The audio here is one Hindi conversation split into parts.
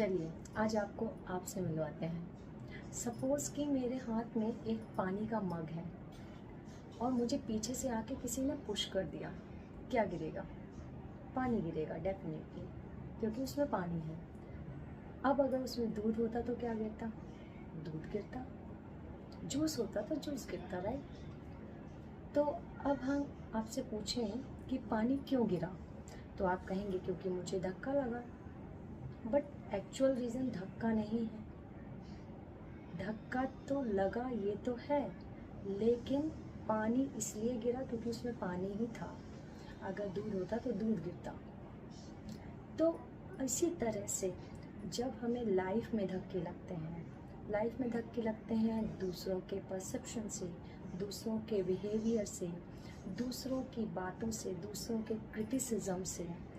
चलिए आज आपसे मिलवाते हैं। सपोज़ कि मेरे हाथ में एक पानी का मग है और मुझे पीछे से आके किसी ने पुश कर दिया। क्या गिरेगा? पानी गिरेगा डेफिनेटली, क्योंकि उसमें पानी है। अब अगर उसमें दूध होता तो क्या गिरता? दूध गिरता। जूस होता तो जूस गिरता, राइट? तो अब हम आपसे पूछें कि पानी क्यों गिरा, तो आप कहेंगे क्योंकि मुझे धक्का लगा। बट एक्चुअल रीज़न धक्का नहीं है। धक्का तो लगा, ये तो है, लेकिन पानी इसलिए गिरा क्योंकि उसमें पानी ही था। अगर दूध होता तो दूध गिरता। तो इसी तरह से जब हमें लाइफ में धक्के लगते हैं दूसरों के परसेप्शन से, दूसरों के बिहेवियर से, दूसरों की बातों से, दूसरों के क्रिटिसिज्म से।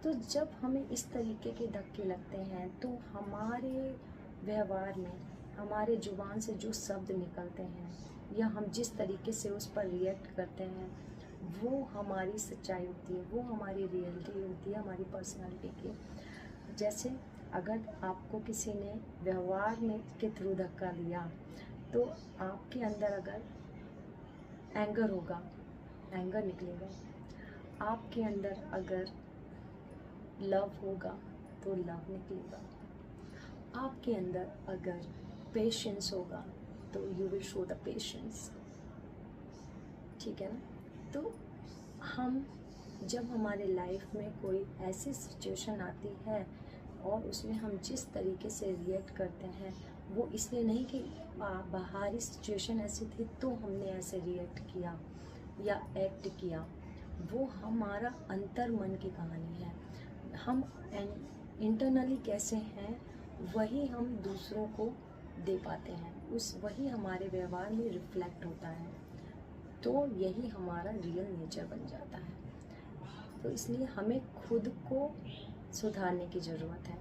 तो जब हमें इस तरीके के धक्के लगते हैं तो हमारे व्यवहार में, हमारे ज़ुबान से जो शब्द निकलते हैं या हम जिस तरीके से उस पर रिएक्ट करते हैं, वो हमारी सच्चाई होती है, वो हमारी रियलिटी होती है, हमारी पर्सनालिटी की। जैसे अगर आपको किसी ने व्यवहार में के थ्रू धक्का दिया तो आपके अंदर अगर एंगर होगा, एंगर निकलेगा। आपके अंदर अगर लव होगा तो लव निकलेगा। आपके अंदर अगर पेशेंस होगा तो you will show the patience. ठीक है ना? तो हम जब हमारे लाइफ में कोई ऐसी सिचुएशन आती है और उसमें हम जिस तरीके से रिएक्ट करते हैं, वो इसलिए नहीं कि बाहरी सिचुएशन ऐसी थी तो हमने ऐसे रिएक्ट किया या एक्ट किया। वो हमारा अंतर मन की कहानी है। हम इंटरनली कैसे हैं वही हम दूसरों को दे पाते हैं, वही हमारे व्यवहार में रिफ्लेक्ट होता है। तो यही हमारा रियल नेचर बन जाता है। तो इसलिए हमें खुद को सुधारने की ज़रूरत है।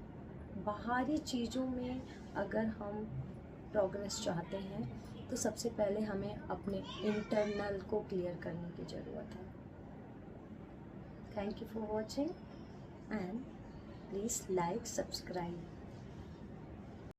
बाहरी चीज़ों में अगर हम प्रोग्रेस चाहते हैं तो सबसे पहले हमें अपने इंटरनल को क्लियर करने की ज़रूरत है। Thank you for watching and please like, subscribe.